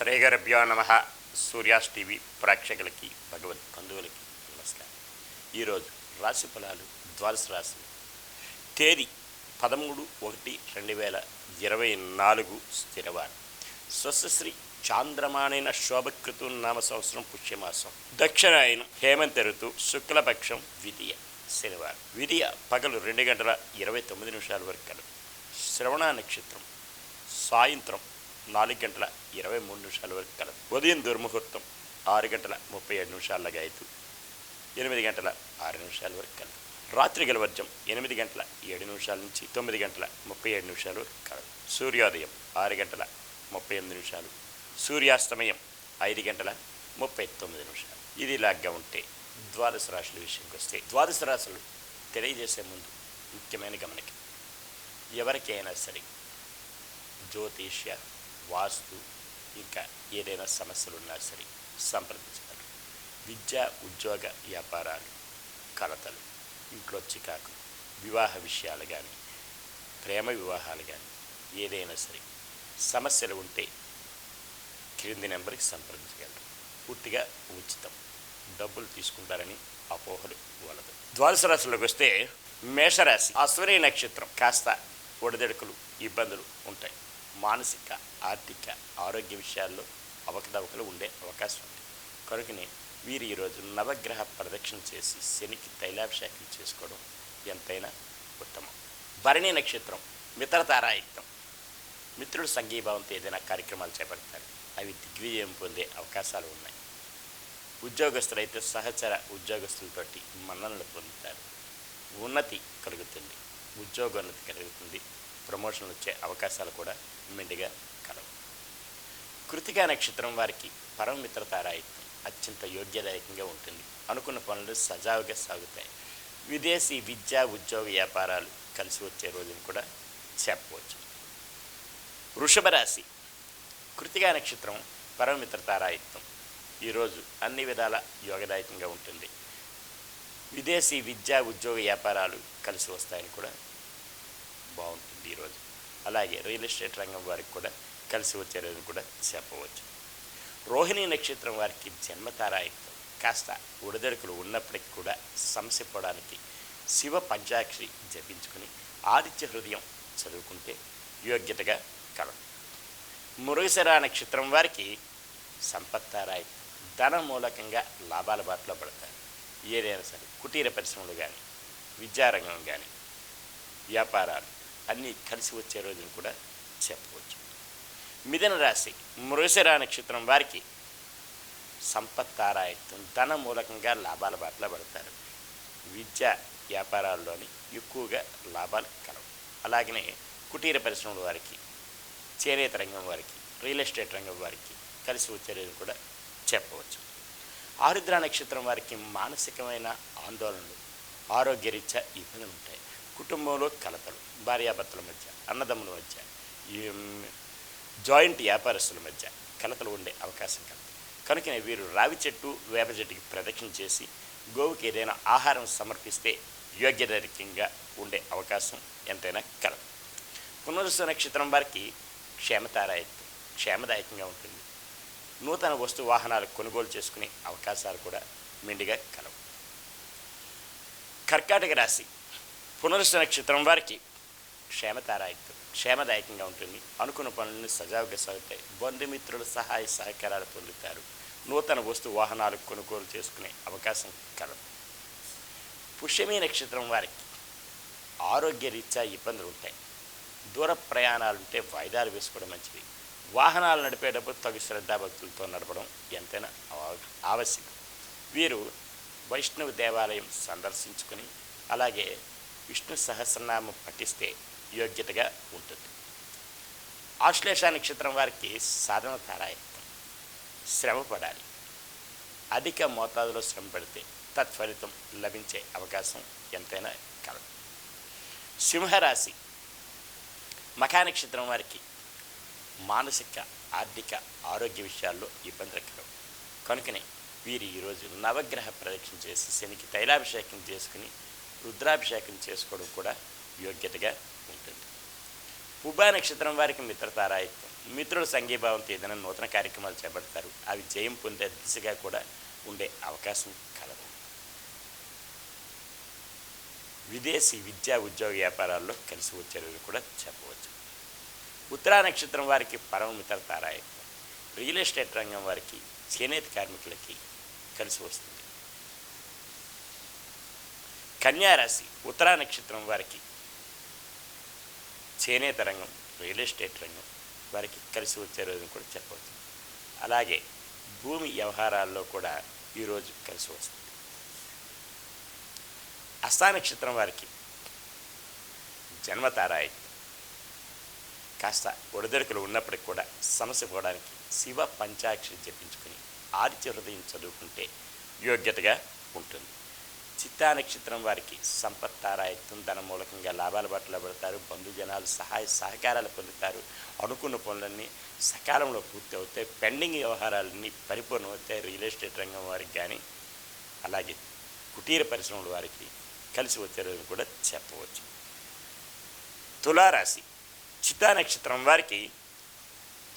శ్రీగరుభ్యో నమ. సూర్యాస్ టీవీ ప్రేక్షకులకి భగవద్ బంధువులకి నమస్కారం. ఈరోజు రాశి ఫలాలు ద్వాదశ రాశి తేదీ 13/1/2024 స్థిరవారం. స్వస్శ్రీ చాంద్రమాణైన శోభకృతు నామ సంవత్సరం పుష్యమాసం దక్షిణాయనం హేమంత ఋతు శుక్లపక్షం ద్వితీయ శనివారం. విధియ పగలు 2:29 వరకు కలదు. శ్రవణ నక్షత్రం సాయంత్రం 4:23 వరకు కలదు. ఉదయం దుర్ముహూర్తం 6:37 గాయతు 8:06 వరకు కలదు. రాత్రి గలవర్జం 8:07 నుంచి 9:37 వరకు కలదు. సూర్యోదయం 6:38, సూర్యాస్తమయం 5:39. ఇది లాగ్గా ఉంటే ద్వాదశ రాశుల విషయంకి వస్తే, ద్వాదశ రాశులు తెలియజేసే ముందు ముఖ్యమైన గమనిక. ఎవరికైనా సరే జ్యోతిష్య, వాస్తు ఇంకా ఏదైనా సమస్యలు ఉన్నా సరే సంప్రదించగలరు. విద్య, ఉద్యోగ, వ్యాపారాలు, కలతలు, ఇంట్లో చికాకు, వివాహ విషయాలు కానీ, ప్రేమ వివాహాలు కానీ ఏదైనా సరే సమస్యలు ఉంటే క్రింది నెంబర్కి సంప్రదించగలరు. పూర్తిగా ఉచితం. డబ్బులు తీసుకుంటారని అపోహలు వలదు. ద్వాదశ రాశుల్లోకి వస్తే మేషరాశి అశ్విని నక్షత్రం కాస్త ఒడిదడుకులు, ఇబ్బందులు ఉంటాయి. మానసిక, ఆర్థిక, ఆరోగ్య విషయాల్లో అవకతవకలు ఉండే అవకాశం ఉంది. కనుకనే వీరు ఈరోజు నవగ్రహ ప్రదక్షిణ చేసి శనికి తైలాభిషేకం చేసుకోవడం ఎంతైనా ఉత్తమం. భరణి నక్షత్రం మిత్రతారాయుక్తం. మిత్రుడు సంఘీభావంతో ఏదైనా కార్యక్రమాలు చేపడతారు. అవి దిగ్విజయం పొందే అవకాశాలు ఉన్నాయి. ఉద్యోగస్తులైతే సహచర ఉద్యోగస్తులతోటి మన్ననలు పొందుతారు. ఉన్నతి కలుగుతుంది. ఉద్యోగోన్నతి కలుగుతుంది. ప్రమోషన్లు వచ్చే అవకాశాలు కూడా మెండుగా కలవు. కృతికా నక్షత్రం వారికి పరమమిత్రతారాయుక్తం అత్యంత యోగ్యదాయకంగా ఉంటుంది. అనుకున్న పనులు సజావుగా సాగుతాయి. విదేశీ విద్య, ఉద్యోగ, వ్యాపారాలు కలిసి వచ్చే రోజును కూడా చెప్పవచ్చు. వృషభ రాశి కృతికా నక్షత్రం పరమమిత్రతారాయుక్తం. ఈరోజు అన్ని విధాల యోగదాయకంగా ఉంటుంది. విదేశీ విద్య, ఉద్యోగ, వ్యాపారాలు కలిసి వస్తాయని కూడా బాగుంటుంది ఈరోజు. అలాగే రియల్ ఎస్టేట్ రంగం వారికి కూడా కలిసి వచ్చే రోజును కూడా చెప్పవచ్చు. రోహిణీ నక్షత్రం వారికి జన్మతారాయుక్తం. కాస్త ఉడదడుకులు ఉన్నప్పటికీ కూడా సమస్య పోవడానికి శివ పంచాక్షరి జపించుకుని ఆదిత్య హృదయం చదువుకుంటే యోగ్యతగా కలదు. మృగశిర నక్షత్రం వారికి సంపత్తారాయుక్తం. ధన మూలకంగా లాభాల బాటలో పడతారు. ఏదైనా సరే కుటీర పరిశ్రమలు కానీ, విద్యారంగం కానీ, వ్యాపారాలు అన్నీ కలిసి వచ్చే రోజును కూడా చెప్పవచ్చు. మిథున రాశి మృగశిర నక్షత్రం వారికి సంపత్తారాయుక్తం. ధన మూలకంగా లాభాల బాటలో పడతారు. విద్య, వ్యాపారాల్లోని ఎక్కువగా లాభాలు కలవు. అలాగనే కుటీర పరిశ్రమల వారికి, చేనేత రంగం వారికి, రియల్ ఎస్టేట్ రంగం వారికి కలిసి వచ్చే రోజు కూడా చెప్పవచ్చు. ఆరుద్ర నక్షత్రం వారికి మానసికమైన ఆందోళనలు, ఆరోగ్యరీత్యా ఇబ్బందులు ఉంటాయి. కుటుంబంలో కలతలు, భార్యాభర్తల మధ్య, అన్నదమ్ముల మధ్య, జాయింట్ వ్యాపారస్తుల మధ్య కలతలు ఉండే అవకాశం కలదు. కనుకనే వీరు రావి చెట్టు, వేప చెట్టుకి ప్రదక్షిణ చేసి గోవుకి ఏదైనా ఆహారం సమర్పిస్తే యోగ్యదాయకంగా ఉండే అవకాశం ఎంతైనా కలదు. పునరుసు నక్షత్రం వారికి క్షేమదాయకంగా ఉంటుంది. నూతన వస్తు వాహనాలు కొనుగోలు చేసుకునే అవకాశాలు కూడా మెండుగా కలవు. కర్కాటక రాశి పునరుసు నక్షత్రం వారికి క్షేమదాయకంగా ఉంటుంది. అనుకున్న పనులను సజావుగా సాగుతాయి. బంధుమిత్రుల సహాయ సహకారాలు పొందుతారు. నూతన వస్తు వాహనాలు కొనుగోలు చేసుకునే అవకాశం కలదు. పుష్యమి నక్షత్రం వారికి ఆరోగ్య రీత్యా ఇబ్బందులు ఉంటాయి. దూర ప్రయాణాలుంటే వాయిదాలు వేసుకోవడం మంచిది. వాహనాలు నడిపేటప్పుడు తగు శ్రద్ధాభక్తులతో నడపడం ఎంతైనా ఆవశ్యకం. వీరు వైష్ణవ దేవాలయం సందర్శించుకుని అలాగే విష్ణు సహస్రనామం పఠిస్తే యోగ్యతగా ఉంటుంది. ఆశ్లేష నక్షత్రం వారికి సాధన తారాయుక్తం. శ్రమ పడాలి. అధిక మోతాదులో శ్రమ పడితే తత్ఫలితం లభించే అవకాశం ఎంతైనా కలదు. సింహరాశి మఖా నక్షత్రం వారికి మానసిక, ఆర్థిక, ఆరోగ్య విషయాల్లో ఇబ్బందులు కలవు. కనుకనే వీరు ఈరోజు నవగ్రహ ప్రదక్షిణ చేసి శనికి తైలాభిషేకం చేసుకుని రుద్రాభిషేకం చేసుకోవడం కూడా యోగ్యతగా ఉంటుంది. పుబ్బా నక్షత్రం వారికి మిత్రతారాయత్వం. మిత్రుల సంఘీభావంతో ఏదైనా నూతన కార్యక్రమాలు చేపడతారు. అవి జయం పొందే దిశగా కూడా ఉండే అవకాశం కలదు. విదేశీ విద్యా ఉద్యోగ వ్యాపారాల్లో కలిసి వచ్చేది కూడా చెప్పవచ్చు. ఉత్తరా నక్షత్రం వారికి పరమ మిత్రతారాయత్వం. రియల్ ఎస్టేట్ రంగం వారికి, చేనేత కార్మికులకి కలిసి వస్తుంది. కన్యారాశి ఉత్తరా నక్షత్రం వారికి చేనేత రంగం, రియల్ ఎస్టేట్ రంగం వారికి కలిసి వచ్చే రోజుని కూడా చెప్పవచ్చు. అలాగే భూమి వ్యవహారాల్లో కూడా ఈరోజు కలిసి వస్తుంది. హస్తా నక్షత్రం వారికి జన్మతారాయత్వం. కాస్త ఒడిదొడుకులు ఉన్నప్పటికి కూడా సమస్య పోవడానికి శివ పంచాక్షరి జపించుకుని ఆదిత్య హృదయం చదువుకుంటే యోగ్యతగా ఉంటుంది. చిత్తా నక్షత్రం వారికి సంపత్తారాయత్వం. ధన మూలకంగా లాభాల బాటలో పడతారు. బంధుజనాలు సహాయ సహకారాలు పొందుతారు. అనుకున్న పనులన్నీ సకాలంలో పూర్తి అవుతాయి. పెండింగ్ వ్యవహారాలన్నీ పరిపూర్ణం అవుతాయి. రియల్ ఎస్టేట్ రంగం వారికి కానీ అలాగే కుటీర పరిశ్రమల వారికి కలిసి వచ్చే రోజును కూడా చెప్పవచ్చు. తులారాశి చిత్తా నక్షత్రం వారికి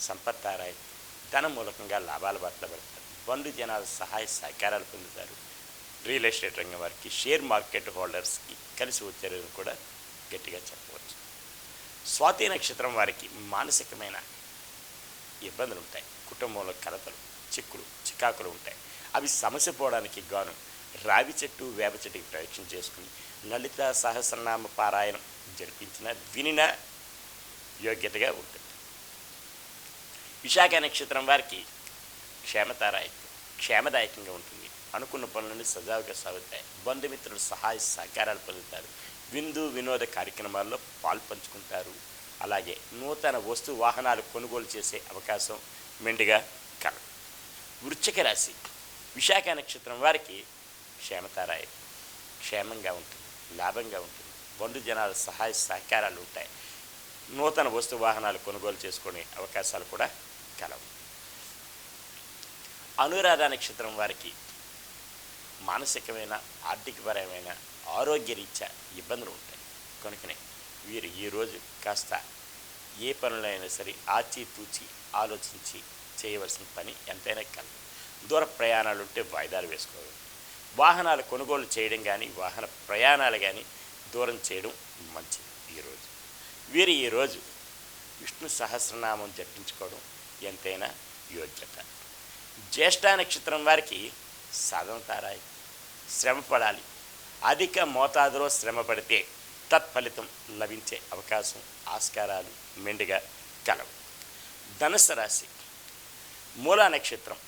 సంపత్తారాయత్వం. ధన మూలకంగా లాభాల బాటలో పడతారు. బంధుజనాలు సహాయ సహకారాలు పొందుతారు. రియల్ ఎస్టేట్ రంగం వారికి, షేర్ మార్కెట్ హోల్డర్స్కి కలిసి వచ్చారని కూడా గట్టిగా చెప్పవచ్చు. స్వాతి నక్షత్రం వారికి మానసికమైన ఇబ్బందులు ఉంటాయి. కుటుంబంలో కలతలు, చికాకులు ఉంటాయి. అవి సమస్య పోవడానికి గాను రావి చెట్టు, వేప చెట్టుకి ప్రదక్షిణ చేసుకుని లలిత సహస్రనామ పారాయణం జరిపించిన వినిన యోగ్యతగా ఉంటుంది. విశాఖ నక్షత్రం వారికి క్షేమదాయకంగా ఉంటుంది. అనుకున్న పనులన్నీ సజావుగా సాగుతాయి. బంధుమిత్రులు సహాయ సహకారాలు పొందుతారు. వినోద కార్యక్రమాల్లో పాల్పంచుకుంటారు. అలాగే నూతన వస్తు వాహనాలు కొనుగోలు చేసే అవకాశం మెండుగా కలదు. వృశ్చిక రాశి విశాఖ నక్షత్రం వారికి క్షేమంగా ఉంటుంది, లాభంగా ఉంటుంది. బంధుజనాల సహాయ సహకారాలు ఉంటాయి. నూతన వస్తు వాహనాలు కొనుగోలు చేసుకునే అవకాశాలు కూడా కలవు. అనురాధ నక్షత్రం వారికి మానసికమైన, ఆర్థికపరమైన, ఆరోగ్యరీత్యా ఇబ్బందులు ఉంటాయి. కనుకనే వీరు ఈరోజు కాస్త ఏ పనులైనా సరే ఆచితూచి ఆలోచించి చేయవలసిన పని ఎంతైనా కలదు. దూర ప్రయాణాలు ఉంటే వాయిదాలు వేసుకోవాలి. వాహనాలు కొనుగోలు చేయడం కానీ, వాహన ప్రయాణాలు కానీ దూరం చేయడం మంచిది. వీరు ఈరోజు విష్ణు సహస్రనామం జపించుకోవడం ఎంతైనా యోగ్యత. జ్యేష్ఠ నక్షత్రం వారికి సాధన తారాయి. శ్రమ పడాలి. అధిక మోతాదులో శ్రమ పడితే తత్ఫలితం లభించే అవకాశం, ఆస్కారాలు మెండుగా కలవు. ధనుస్సు రాశి మూలా నక్షత్రం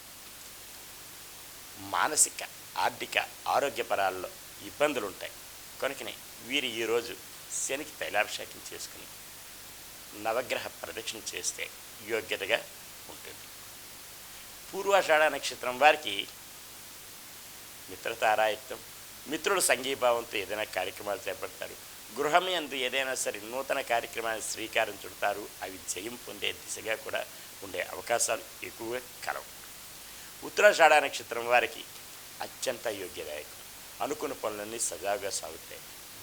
మానసిక, ఆర్థిక, ఆరోగ్యపరాల్లో ఇబ్బందులు ఉంటాయి. కనుకనే వీరు ఈరోజు శనికి తైలాభిషేకం చేసుకుని నవగ్రహ ప్రదక్షిణ చేస్తే యోగ్యతగా ఉంటుంది. పూర్వాషాఢ నక్షత్రం వారికి మిత్రతారాయత్వం. మిత్రుల సంఘీభావంతో ఏదైనా కార్యక్రమాలు చేపడతారు. గృహం యందు ఏదైనా సరే నూతన కార్యక్రమాన్ని శ్రీకారం చుడతారు. అవి జయం పొందే దిశగా కూడా ఉండే అవకాశాలు ఎక్కువగా కలవు. ఉత్తరాషాఢ నక్షత్రం వారికి అత్యంత యోగ్యదాయకం. అనుకున్న పనులన్నీ సజావుగా సాగుతాయి.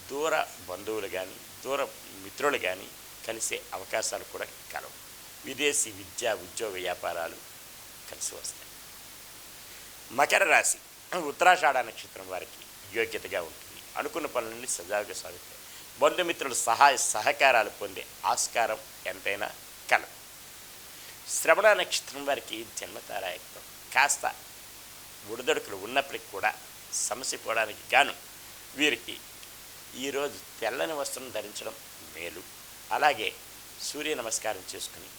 దూర బంధువులు కానీ, దూర మిత్రులు కానీ కలిసే అవకాశాలు కూడా కలవు. విదేశీ విద్యా ఉద్యోగ వ్యాపారాలు కలిసి వస్తాయి. మకర రాశి ఉత్తరాషాఢ నక్షత్రం వారికి యోగ్యతగా ఉంటుంది. అనుకున్న పనులన్నీ సజావుగా సాగుతాయి. బంధుమిత్రుల సహాయ సహకారాలు పొందే ఆస్కారం ఎంతైనా కలదు. శ్రవణ నక్షత్రం వారికి జన్మతారాయత్వం. కాస్త ఒడిదొడుకులు ఉన్నప్పటికీ కూడా సమస్య పోవడానికి గాను వీరికి ఈరోజు తెల్లని వస్త్రం ధరించడం మేలు. అలాగే సూర్య నమస్కారం చేసుకుని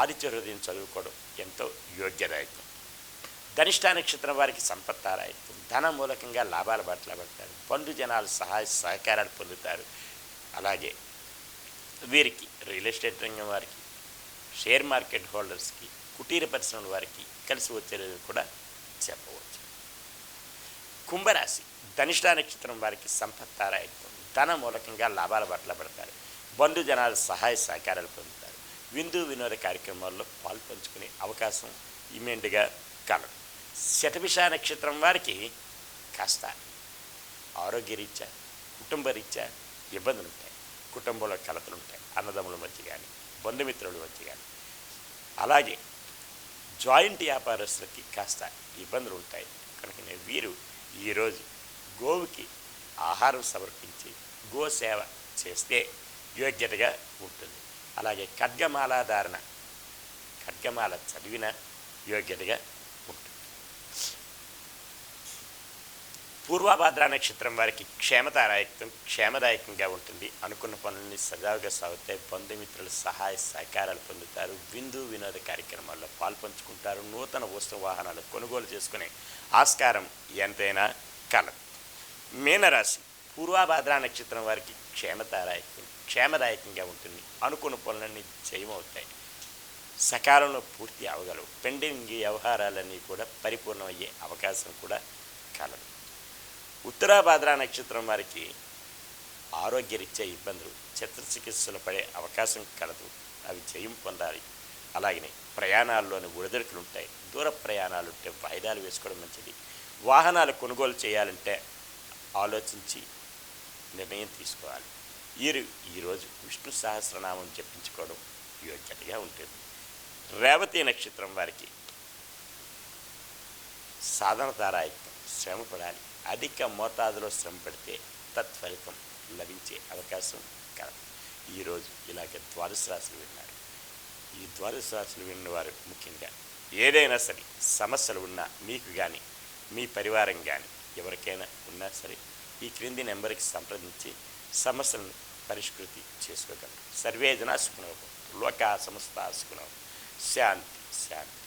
ఆదిత్య హృదయం చదువుకోవడం ఎంతో యోగ్యదాయకం. ధనిష్ట నక్షత్రం వారికి సంపత్తారాయత్వం. ధన మూలకంగా లాభాల బాటలో పడతారు. బంధుజనాలు సహాయ సహకారాలు పొందుతారు. అలాగే వీరికి రియల్ ఎస్టేట్ రంగం వారికి, షేర్ మార్కెట్ హోల్డర్స్కి, కుటీర పరిశ్రమల వారికి కలిసి వచ్చేది కూడా చెప్పవచ్చు. కుంభరాశి ధనిష్ట నక్షత్రం వారికి సంపత్తారాయత్వం. ధన మూలకంగా లాభాల బాటలో పడతారు. బంధుజనాలు సహాయ సహకారాలు పొందుతారు. వినోద కార్యక్రమాల్లో పాల్పంచుకునే అవకాశం ఇమెండుగా కలదు. శతభిష నక్షత్రం వారికి కాస్త ఆరోగ్యరీత్యా, కుటుంబరీత్యా ఇబ్బందులు ఉంటాయి. కుటుంబంలో కలతలు ఉంటాయి, అన్నదమ్ముల మధ్య కానీ బంధుమిత్రుల మధ్య కానీ. అలాగే జాయింట్ వ్యాపారస్తులకి కాస్త ఇబ్బందులు ఉంటాయి. కనుకనే వీరు ఈరోజు గోవుకి ఆహారం సమర్పించి గోసేవ చేస్తే యోగ్యతగా ఉంటుంది. అలాగే ఖడ్గమాల చదివిన యోగ్యతగా ఉంటుంది. పూర్వభాద్ర నక్షత్రం వారికి క్షేమదాయకంగా ఉంటుంది. అనుకున్న పనులని సజావుగా సాగుతాయి. బంధుమిత్రుల సహాయ సహకారాలు పొందుతారు. విందు వినోద కార్యక్రమాల్లో పాల్పంచుకుంటారు. నూతన వస్తు వాహనాలు కొనుగోలు చేసుకునే ఆస్కారం ఎంతైనా కలదు. మీనరాశి పూర్వభాద్ర నక్షత్రం వారికి క్షేమదాయకంగా ఉంటుంది. అనుకున్న పనులన్నీ జయమవుతాయి. సకాలంలో పూర్తి అవగలవు. పెండింగ్ వ్యవహారాలన్నీ కూడా పరిపూర్ణమయ్యే అవకాశం కూడా కలదు. ఉత్తరాభాద్ర నక్షత్రం వారికి ఆరోగ్యరీత్యా ఇబ్బందులు, శస్త్రచికిత్సలు పడే అవకాశం కలదు. అవి జయం పొందాలి. అలాగనే ప్రయాణాల్లోని ఒడిదుడుకులు ఉంటాయి. దూర ప్రయాణాలు ఉంటే వాయిదాలు వేసుకోవడం మంచిది. వాహనాలు కొనుగోలు చేయాలంటే ఆలోచించి నిర్ణయం తీసుకోవాలి. ఈరోజు విష్ణు సహస్రనామం జపించుకోవడం యోగ్యతగా ఉంటుంది. రేవతి నక్షత్రం వారికి సాధనతారాయుక్తం, శ్రమ పడాలి. అధిక మోతాదులో శ్రమ పడితే తత్ఫలితం లభించే అవకాశం కలదు. ఈరోజు ఇలాగే ద్వాదశ రాశులు విన్నారు. ఈ ద్వాదశ రాశులు విన్నవారు ముఖ్యంగా ఏదైనా సరే సమస్యలు ఉన్నా, మీకు కానీ మీ పరివారం కానీ ఎవరికైనా ఉన్నా సరే ఈ క్రింది నెంబర్కి సంప్రదించి సమస్యలను పరిష్కృతి చేసుకోగలరు. సర్వే జనా సుఖినో భవంతు. లోకా సమస్తా సుఖినో. శాంతి శాంతి.